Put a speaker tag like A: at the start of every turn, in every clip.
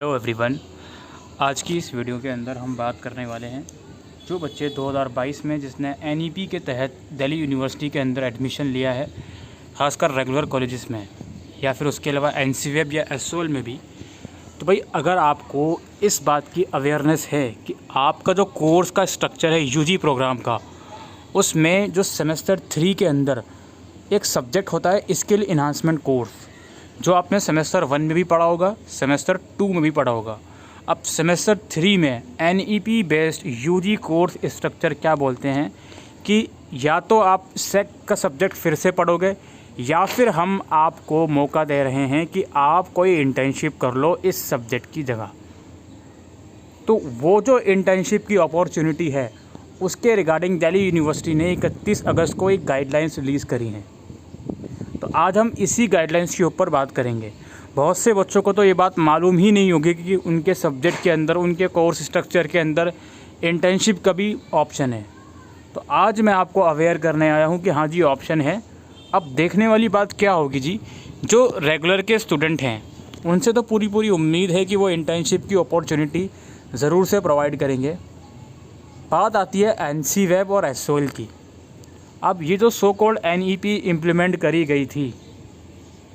A: Hello everyone. आज की इस वीडियो के अंदर हम बात करने वाले हैं जो बच्चे 2022 में जिसने एनईपी के तहत दिल्ली यूनिवर्सिटी के अंदर एडमिशन लिया है, खासकर रेगुलर कॉलेजेस में या फिर उसके अलावा एनसीवेब या एसओएल में भी। तो भाई अगर आपको इस बात की अवेयरनेस है कि आपका जो कोर्स का स्ट्रक्चर है यूजी प्रोग्राम का, उसमें जो सेमेस्टर 3 के अंदर एक सब्जेक्ट होता है स्किल इन्हांसमेंट कोर्स, जो आपने सेमेस्टर 1 में भी पढ़ा होगा, सेमेस्टर 2 में भी पढ़ा होगा। अब सेमेस्टर 3 में NEP based UG course structure क्या बोलते हैं कि या तो आप सेक का सब्जेक्ट फिर से पढ़ोगे या फिर हम आपको मौका दे रहे हैं कि आप कोई इंटर्नशिप कर लो इस सब्जेक्ट की जगह। तो वो जो इंटर्नशिप की अपॉर्चुनिटी है उसके रिगार्डिंग दिल्ली यूनिवर्सिटी ने 31 अगस्त को एक गाइडलाइंस रिलीज़ करी हैं। तो आज हम इसी गाइडलाइंस के ऊपर बात करेंगे। बहुत से बच्चों को तो ये बात मालूम ही नहीं होगी कि उनके सब्जेक्ट के अंदर, उनके कोर्स स्ट्रक्चर के अंदर इंटर्नशिप का भी ऑप्शन है। तो आज मैं आपको अवेयर करने आया हूँ कि हाँ जी ऑप्शन है। अब देखने वाली बात क्या होगी जी, जो रेगुलर के स्टूडेंट हैं उनसे तो पूरी उम्मीद है कि वो इंटर्नशिप की अपॉर्चुनिटी ज़रूर से प्रोवाइड करेंगे। बात आती है एनसीवेब और एसओएल की। अब ये जो सो कॉल्ड एनईपी इम्प्लीमेंट करी गई थी,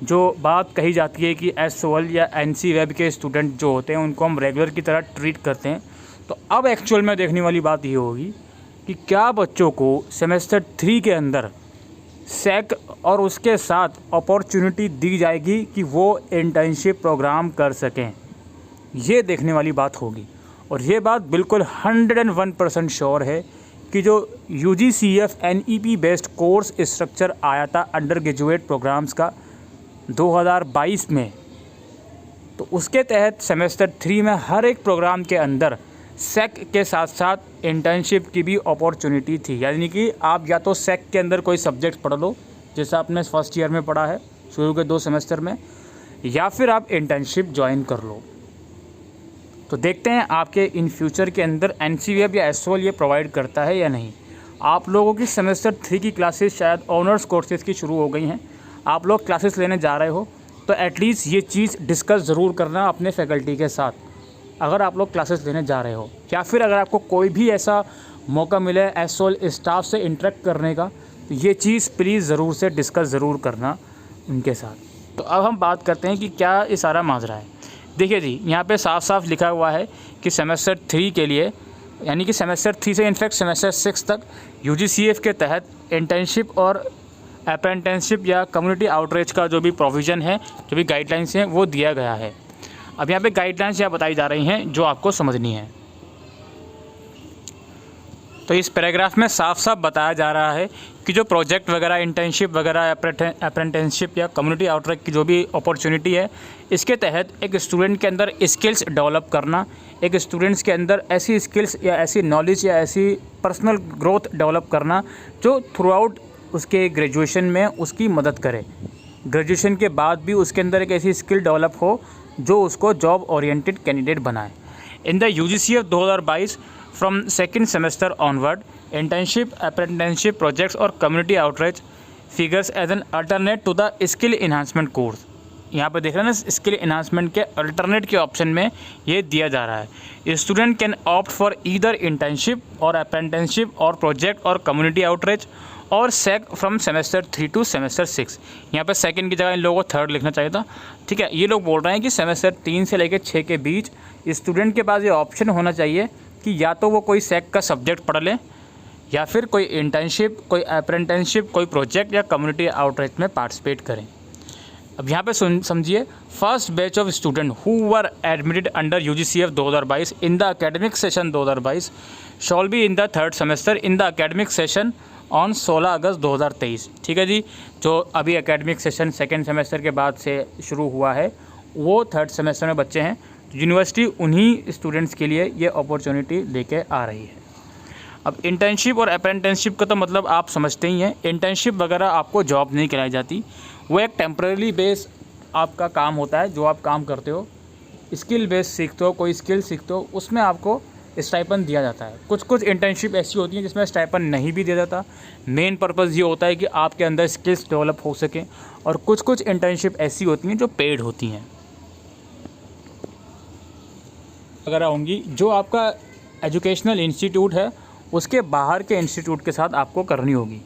A: जो बात कही जाती है कि एसओएल या एनसीवेब के स्टूडेंट जो होते हैं उनको हम रेगुलर की तरह ट्रीट करते हैं, तो अब एक्चुअल में देखने वाली बात ये होगी कि क्या बच्चों को सेमेस्टर 3 के अंदर सेक और उसके साथ अपॉर्चुनिटी दी जाएगी कि वो इंटर्नशिप प्रोग्राम कर सकें। ये देखने वाली बात होगी। और ये बात बिल्कुल 101% श्योर है कि जो UGCF NEP based course structure आया था अंडर ग्रेजुएट प्रोग्राम्स का 2022 में, तो उसके तहत सेमेस्टर 3 में हर एक प्रोग्राम के अंदर सेक के साथ साथ इंटर्नशिप की भी अपॉर्चुनिटी थी। यानी कि आप या तो सेक के अंदर कोई सब्जेक्ट पढ़ लो जैसा आपने फर्स्ट ईयर में पढ़ा है शुरू के 2 सेमेस्टर में, या फिर आप इंटर्नशिप ज्वाइन कर लो। तो देखते हैं आपके इन फ्यूचर के अंदर एनसीवेब या एसओएल ये प्रोवाइड करता है या नहीं। आप लोगों की सेमेस्टर 3 की क्लासेस शायद ऑनर्स कोर्सेज़ की शुरू हो गई हैं, आप लोग क्लासेस लेने जा रहे हो, तो एटलीस्ट ये चीज़ डिस्कस ज़रूर करना अपने फैकल्टी के साथ अगर आप लोग क्लासेस लेने जा रहे हो, या फिर अगर आपको कोई भी ऐसा मौका मिले एसओएल स्टाफ से इंटरेक्ट करने का, तो ये चीज़ प्लीज़ ज़रूर से डिस्कस ज़रूर करना उनके साथ। तो अब हम बात करते हैं कि क्या ये सारा माजरा है। देखिए जी, यहाँ पे साफ साफ लिखा हुआ है कि सेमेस्टर 3 के लिए, यानी कि सेमेस्टर 3 से इनफैक्ट सेमेस्टर 6 तक UGCF के तहत इंटर्नशिप और अप्रेंटिसशिप या कम्युनिटी आउटरीच का जो भी प्रोविज़न है, जो भी गाइडलाइंस हैं, वो दिया गया है। अब यहाँ पे गाइडलाइंस यहाँ बताई जा रही हैं जो आपको समझनी है। तो इस पैराग्राफ में साफ साफ बताया जा रहा है कि जो प्रोजेक्ट वगैरह, इंटर्नशिप वगैरह, अप्रेंटिसशिप या कम्युनिटी आउटरीच की जो भी अपॉर्चुनिटी है, इसके तहत एक स्टूडेंट के अंदर स्किल्स डेवलप करना, एक स्टूडेंट्स के अंदर ऐसी स्किल्स या ऐसी नॉलेज या ऐसी पर्सनल ग्रोथ डेवलप करना जो थ्रू आउट उसके ग्रेजुएशन में उसकी मदद करे। ग्रेजुएशन के बाद भी उसके अंदर एक ऐसी स्किल डेवलप हो जो उसको जॉब ओरिएंटेड कैंडिडेट बनाए। In the UGCF 2022 from second semester onward, internship, apprenticeship, projects और community outreach figures as an alternate to the skill enhancement course. यहाँ पे देख रहे हैं ना, स्किल इन्हांसमेंट के अल्टरनेट के ऑप्शन में ये दिया जा रहा है। Student can opt for either internship और अप्रेंटिसशिप और प्रोजेक्ट और कम्युनिटी आउटरीच और सेक फ्रॉम सेमेस्टर 3 टू सेमेस्टर 6। यहाँ पे सेकंड की जगह इन लोगों को थर्ड लिखना चाहिए था। ठीक है, ये लोग बोल रहे हैं कि सेमेस्टर 3 से लेकर 6 के बीच स्टूडेंट के पास ये ऑप्शन होना चाहिए कि या तो वो कोई सेक का सब्जेक्ट पढ़ ले या फिर कोई इंटर्नशिप, कोई अप्रेंटिसशिप, कोई प्रोजेक्ट या कम्युनिटी आउटरीच में पार्टिसिपेट करें। अब यहाँ पे समझिए, first batch of student who were admitted under UGCF 2022 in the academic session 2022 shawl be in the third semester in the academic session on 16 अगस्त 2023। ठीक है जी, जो अभी एकेडमिक सेशन सेकेंड सेमेस्टर के बाद से शुरू हुआ है वो थर्ड सेमेस्टर में बच्चे हैं। यूनिवर्सिटी उन्हीं स्टूडेंट्स के लिए ये अपॉर्चुनिटी लेके आ रही है। अब इंटर्नशिप और अप्रेंटिसशिप का तो मतलब आप समझते ही हैं। इंटर्नशिप वगैरह आपको जॉब नहीं कराई जाती, वो एक टेम्परेरी बेस आपका काम होता है। जो आप काम करते हो, स्किल बेस सीखते हो, कोई स्किल सीखते हो, उसमें आपको स्टाइपन दिया जाता है। कुछ इंटर्नशिप ऐसी होती हैं जिसमें स्टाइपन नहीं भी दिया जाता। मेन पर्पज़ ये होता है कि आपके अंदर स्किल्स डेवलप हो सकें। और कुछ इंटर्नशिप ऐसी होती हैं जो पेड होती हैं। वगैरह होंगी जो आपका एजुकेशनल इंस्टीट्यूट है उसके बाहर के इंस्टीट्यूट के साथ आपको करनी होगी,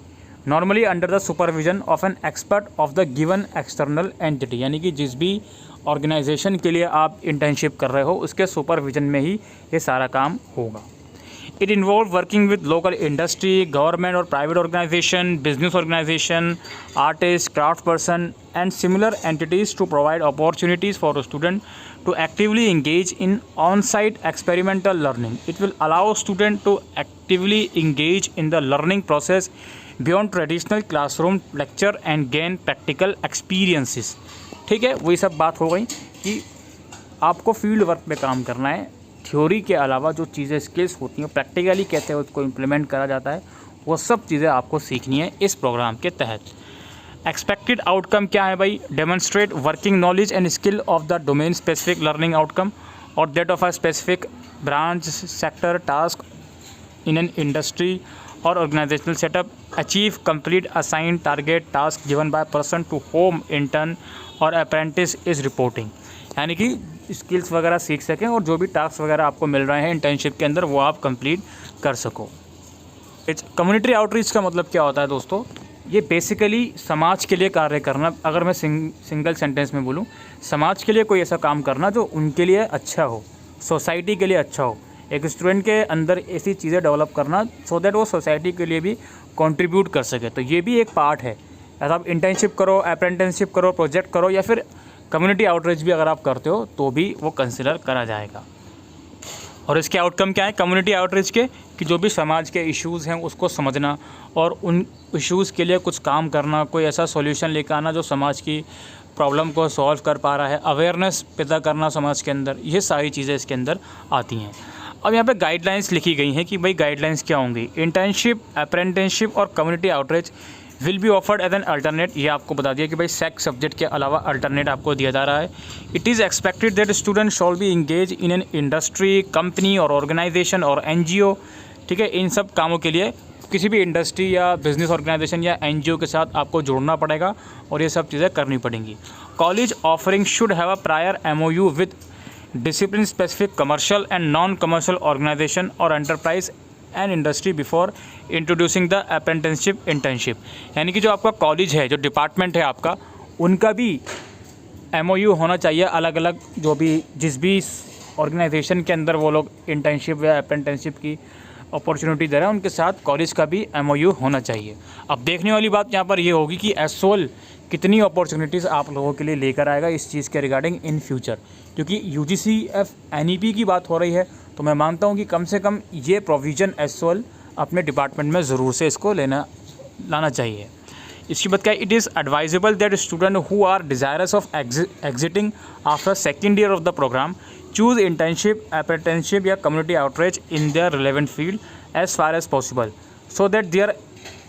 A: normally under the supervision of an expert of the given external entity. यानी कि जिस भी ऑर्गेनाइजेशन के लिए आप इंटर्नशिप कर रहे हो उसके सुपरविजन में ही ये सारा काम होगा। It involves working with local industry, government or private organization, business organization, artists, craftsperson and similar entities to provide opportunities for a student to actively engage in on-site experimental learning. It will allow student to actively engage in the learning process beyond traditional classroom lecture and gain practical experiences. ठीक है, वही सब बात हो गई कि आपको field work पे काम करना है। थ्योरी के अलावा जो चीज़ें स्किल्स होती हैं प्रैक्टिकली कैसे उसको इम्प्लीमेंट करा जाता है वो सब चीज़ें आपको सीखनी है इस प्रोग्राम के तहत। एक्सपेक्टेड आउटकम क्या है भाई? Demonstrate working knowledge and skill of the domain specific learning outcome और that of a specific branch sector task in an industry और organisational setup. Achieve complete assign target task given by person to whom intern और apprentice is reporting. यानी कि skills वगैरह सीख सकें और जो भी टास्क वगैरह आपको मिल रहे हैं इंटर्नशिप के अंदर वो आप कंप्लीट कर सको। कम्युनिटी आउटरीच का मतलब क्या होता है दोस्तों? ये बेसिकली समाज के लिए कार्य करना। अगर मैं सिंगल सेंटेंस में बोलूँ, समाज के लिए कोई ऐसा काम करना जो उनके लिए अच्छा हो, सोसाइटी के लिए अच्छा हो। एक स्टूडेंट के अंदर ऐसी चीज़ें डेवलप करना सो दैट वो सोसाइटी के लिए भी कंट्रीब्यूट कर सके। तो ये भी एक पार्ट है। अगर आप इंटर्नशिप करो, अप्रेंटिसशिप करो, प्रोजेक्ट करो या फिर कम्युनिटी आउटरीच भी अगर आप करते हो तो भी वो कंसिडर करा जाएगा। और इसके आउटकम क्या है कम्युनिटी आउटरीच के? कि जो भी समाज के इश्यूज़ हैं उसको समझना और उन इश्यूज़ के लिए कुछ काम करना, कोई ऐसा सॉल्यूशन लेकर आना जो समाज की प्रॉब्लम को सॉल्व कर पा रहा है, अवेयरनेस पैदा करना समाज के अंदर, ये सारी चीज़ें इसके अंदर आती हैं। अब यहाँ पे गाइडलाइंस लिखी गई हैं कि भाई गाइडलाइंस क्या होंगी। इंटर्नशिप, अप्रेंटिसशिप और community outreach will be offered as an alternate. ये आपको बता दिया कि भाई सेक्स सब्जेक्ट के अलावा अल्टरनेट आपको दिया जा रहा है। It is expected that student shawl B engage in an industry, company और ऑर्गेनाइजेशन और NGO। ठीक है, इन सब कामों के लिए किसी भी इंडस्ट्री या बिजनेस ऑर्गेनाइजेशन या NGO के साथ आपको जुड़ना पड़ेगा और ये सब चीज़ें करनी पड़ेंगी। College offering should have a prior MOU with discipline specific commercial and non commercial organisation और enterprise and industry before introducing the apprenticeship internship. यानी कि जो आपका कॉलेज है, जो डिपार्टमेंट है आपका, उनका भी MOU होना चाहिए अलग अलग, जो भी जिस भी ऑर्गेनाइजेशन के अंदर वो लोग इंटर्नशिप या अप्रेंटिसशिप की अपॉर्चुनिटी दे रहे हैं उनके साथ कॉलेज का भी MOU होना चाहिए। अब देखने वाली बात यहाँ पर ये होगी कि SOL कितनी अपॉर्चुनिटीज़ आप लोगों के लिए लेकर आएगा इस चीज़ के रिगार्डिंग इन फ्यूचर। क्योंकि UGCF NEP की बात हो रही है तो मैं मानता हूँ कि कम से कम ये प्रोविज़न SOL अपने डिपार्टमेंट में ज़रूर से इसको लाना चाहिए। इसकी बात क्या है? It is advisable that student who are desirous of exiting after second year of the programme choose internship, apprenticeship या community outreach in their relevant field as far as possible so that their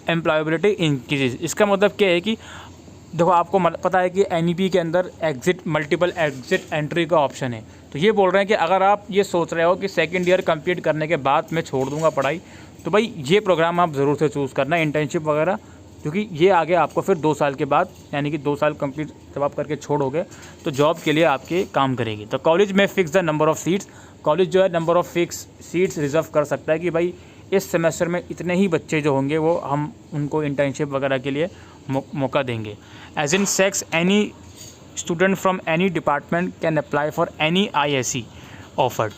A: employability increase. इसका मतलब क्या है कि देखो आपको पता है कि NEP के अंदर मल्टीपल एग्जिट एंट्री का ऑप्शन है। तो ये बोल रहे हैं कि अगर आप ये सोच रहे हो कि सेकेंड ईयर कंप्लीट करने के बाद मैं छोड़ दूंगा पढ़ाई, तो भाई ये प्रोग्राम आप ज़रूर से चूज़ करना इंटर्नशिप वगैरह, क्योंकि ये आगे आपको फिर 2 साल के बाद, यानी कि 2 साल कंप्लीट जब आप करके छोड़ोगे तो जॉब के लिए आपके काम करेगी। तो कॉलेज में fix the number of seats. College जो है number of fix seats reserve कर सकता है कि भाई इस सेमेस्टर में इतने ही बच्चे जो होंगे वो हम उनको इंटर्नशिप वगैरह के लिए मौका देंगे। As in sex, any student from any department can apply for any ISE offered.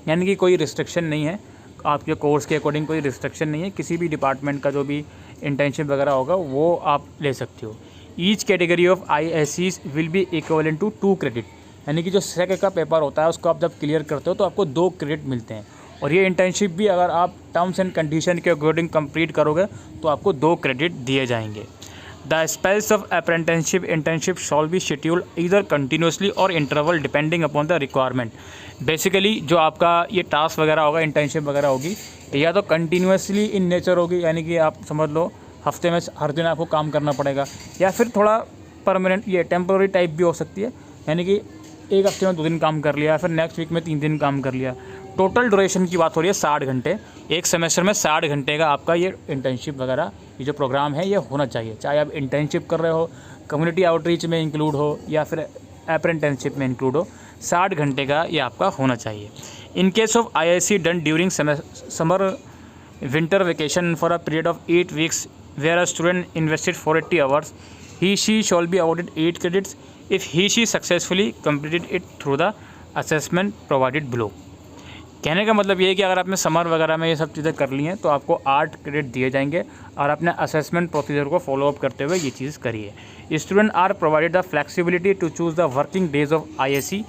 A: यानी कि कोई रिस्ट्रिक्शन नहीं है, आपके कोर्स के अकॉर्डिंग कोई रिस्ट्रिक्शन नहीं है, किसी भी डिपार्टमेंट का जो भी इंटर्नशिप वगैरह होगा वो आप ले सकते हो। Each category of ISEs will be equivalent to 2 credit. यानी कि जो सेक का पेपर होता है उसको आप जब क्लियर करते हो तो आपको 2 क्रेडिट मिलते हैं। और ये इंटर्नशिप भी अगर आप टर्म्स एंड कंडीशन के अकॉर्डिंग कंप्लीट करोगे तो आपको 2 क्रेडिट दिए जाएंगे। The spells of apprenticeship internship shall be scheduled either continuously और interval depending upon the requirement. Basically जो आपका ये टास्क वगैरह होगा, इंटर्नशिप वगैरह होगी, या तो कंटिन्यूसली इन नेचर होगी, यानी कि आप समझ लो हफ्ते में हर दिन आपको काम करना पड़ेगा, या फिर थोड़ा परमानेंट ये टेम्पोररी टाइप भी हो सकती है, यानी कि एक हफ्ते में 2 दिन काम कर लिया, फिर नेक्स्ट वीक में 3 दिन काम कर लिया। टोटल ड्यूरेशन की बात हो रही है 60 घंटे। एक सेमेस्टर में 60 घंटे का आपका ये इंटर्नशिप वगैरह ये जो प्रोग्राम है ये होना चाहिए, चाहे आप इंटर्नशिप कर रहे हो, कम्युनिटी आउटरीच में इंक्लूड हो या फिर अप्रेंटिसशिप में इंक्लूड हो, 60 घंटे का ये आपका होना चाहिए। In case of IISc done during summer winter vacation for a period of 8 weeks where a student invested 480 hours, he/she shall be awarded 8 credits if he/she successfully completed it through the assessment provided below। कहने का मतलब ये है कि अगर आपने summer वगैरह में ये सब चीज़ें कर ली हैं तो आपको 8 क्रेडिट दिए जाएंगे और अपने असेसमेंट प्रोसीजर को फॉलोअप करते हुए ये चीज़ करिए। Student are provided the flexibility to choose the working days of IISc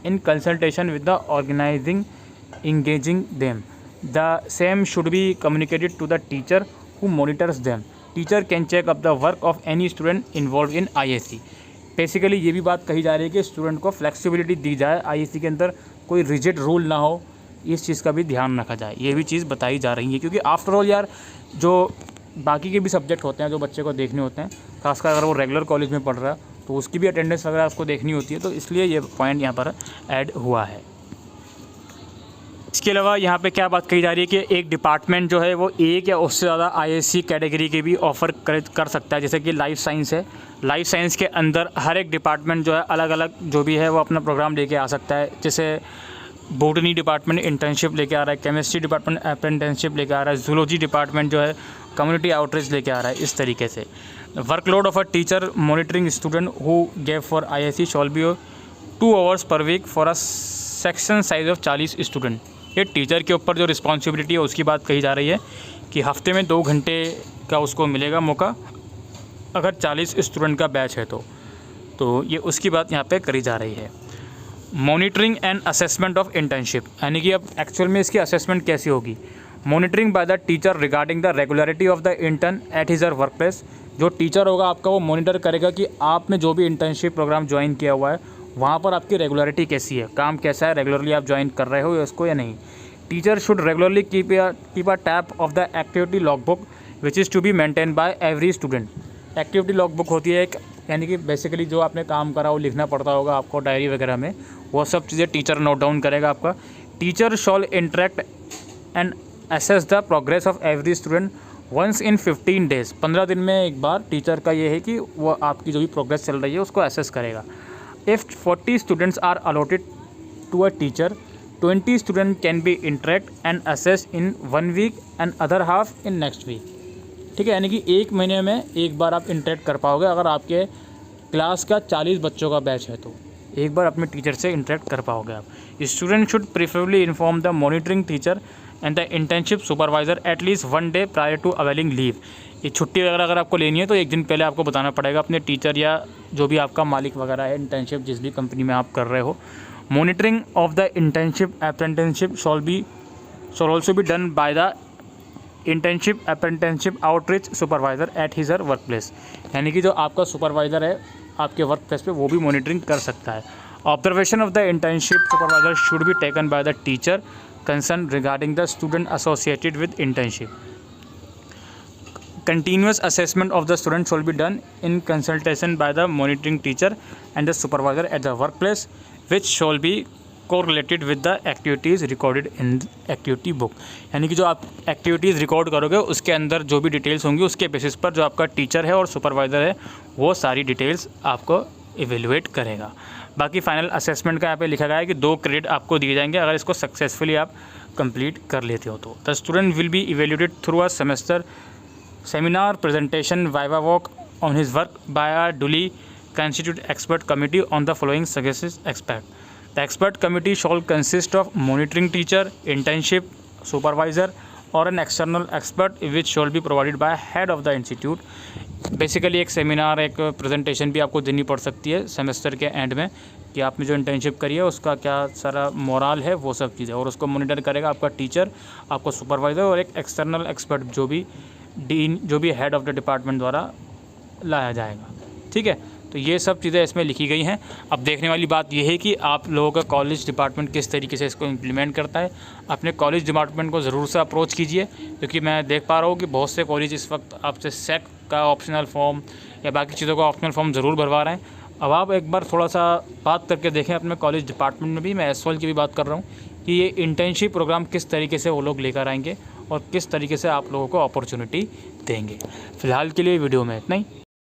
A: in consultation with the organizing engaging them. The same should be communicated to the teacher who monitors them. Teacher can check up the work of any student involved in IISc। Basically ये भी बात कही जा रही है कि student को flexibility दी जाए, IISc के अंदर कोई रिजिड रूल ना हो, इस चीज़ का भी ध्यान रखा जाए। ये भी चीज़ बताई जा रही है क्योंकि आफ्टर ऑल यार जो बाकी के भी सब्जेक्ट होते हैं जो बच्चे को देखने होते हैं, खासकर अगर वो रेगुलर कॉलेज में पढ़ रहा है तो उसकी भी अटेंडेंस वगैरह उसको देखनी होती है, तो इसलिए ये पॉइंट यहाँ पर ऐड हुआ है। इसके अलावा यहाँ पे क्या बात कही जा रही है कि एक डिपार्टमेंट जो है वो एक या उससे ज़्यादा IISc कैटेगरी के भी ऑफ़र कर सकता है। जैसे कि लाइफ साइंस है, लाइफ साइंस के अंदर हर एक डिपार्टमेंट जो है अलग अलग जो भी है वो अपना प्रोग्राम लेके आ सकता है। जैसे बॉटनी डिपार्टमेंट इंटर्नशिप लेके आ रहा है, केमिस्ट्री डिपार्टमेंट अप्रेंटिसशिप लेके आ रहा है, जूलॉजी डिपार्टमेंट जो है कम्युनिटी आउटरीच लेके आ रहा है। इस तरीके से workload of a teacher monitoring student who gave for IISc shall be 2 hours per week for a section size of 40 student. ये टीचर के ऊपर जो रिस्पॉन्सिबिलिटी है उसकी बात कही जा रही है कि हफ्ते में 2 घंटे का उसको मिलेगा मौका अगर 40 स्टूडेंट का बैच है तो ये उसकी बात यहाँ पे करी जा रही है। Monitoring and assessment of internship, यानी कि अब एक्चुअल में इसकी असेसमेंट कैसी होगी। Monitoring by the teacher regarding the regularity of the intern at his और वर्क प्लेस। जो टीचर होगा आपका वो मॉनिटर करेगा कि आपने जो भी इंटर्नशिप प्रोग्राम ज्वाइन किया हुआ है वहाँ पर आपकी रेगुलरिटी कैसी है, काम कैसा है, रेगुलरली आप ज्वाइन कर रहे हो इसको या नहीं। Teacher should regularly keep a tab of the activity log book which is to be maintain by every student. Activity log book होती है एक, यानी कि बेसिकली जो आपने काम करा वो लिखना पड़ता होगा आपको डायरी वगैरह में, वो सब चीज़ें टीचर नोट डाउन करेगा आपका। Teacher shall interact and assess the progress of every student once in 15 days। 15 दिन में एक बार टीचर का ये है कि वो आपकी जो भी प्रोग्रेस चल रही है उसको असेस करेगा। If 40 students are allotted to a teacher, 20 student can be interact and assess in 1 week and other half in next week. ठीक है, यानी कि 1 महीने में एक बार आप इंटरेक्ट कर पाओगे। अगर आपके क्लास का 40 बच्चों का बैच है तो एक बार अपने टीचर से इंटरेक्ट कर पाओगे आप। Student should preferably inform the monitoring teacher and the internship supervisor at least 1 day prior to availing leave. ये छुट्टी वगैरह अगर आपको लेनी है तो 1 दिन पहले आपको बताना पड़ेगा अपने टीचर या जो भी आपका मालिक वगैरह है, इंटर्नशिप जिस भी कंपनी में आप कर रहे हो। Monitoring of the internship apprenticeship shawl also be done by the internship apprenticeship outreach supervisor at his work place. यानी कि जो आपका सुपरवाइज़र है आपके वर्क प्लेस पे वो भी मॉनिटरिंग कर सकता है। Observation of the internship supervisor should be taken by the teacher concern regarding the student associated with internship. Continuous assessment of the student shall be done in consultation by the monitoring teacher and the supervisor at the workplace, which shall be correlated with the activities recorded in activity book। यानी कि जो आप activities record करोगे उसके अंदर जो भी details होंगी उसके बेसिस पर जो आपका टीचर है और सुपरवाइज़र है वो सारी डिटेल्स आपको इवेलुएट करेगा। बाकी फाइनल असेसमेंट का यहाँ पे लिखा गया है कि 2 क्रेडिट आपको दिए जाएंगे अगर इसको सक्सेसफुली आप कंप्लीट कर लेते हो तो। The student will be evaluated through a semester seminar, presentation, viva work on his work by a duly constituted expert committee on the following suggestions expect. The expert committee shall consist of monitoring teacher, internship supervisor or an external expert which shall be provided by head of the institute। Basically एक seminar, एक presentation भी आपको देनी पड़ सकती है semester के and में कि आपने जो इंटर्नशिप करी है उसका क्या सारा मोरल है, वो सब चीज़ें, और उसको मॉनिटर करेगा आपका टीचर, आपको सुपरवाइज़र और एक एक्सटर्नल एक्सपर्ट जो भी डीन जो भी हेड ऑफ द डिपार्टमेंट द्वारा लाया जाएगा। ठीक है, तो ये सब चीज़ें इसमें लिखी गई हैं। अब देखने वाली बात यह है कि आप लोगों का कॉलेज डिपार्टमेंट किस तरीके से इसको इम्प्लीमेंट करता है। अपने कॉलेज डिपार्टमेंट को ज़रूर से अप्रोच कीजिए क्योंकि मैं देख पा रहा हूँ कि बहुत से कॉलेज इस वक्त आपसे सेक का ऑप्शनल फॉर्म या बाकी चीज़ों का ऑप्शनल फॉर्म ज़रूर भरवा रहे हैं। अब आप एक बार थोड़ा सा बात करके देखें अपने कॉलेज डिपार्टमेंट में भी, मैं एसवाल की भी बात कर रहा हूँ कि ये इंटर्नशिप प्रोग्राम किस तरीके से वो लोग लेकर आएंगे और किस तरीके से आप लोगों को अपॉर्चुनिटी देंगे। फ़िलहाल के लिए वीडियो में इतना ही।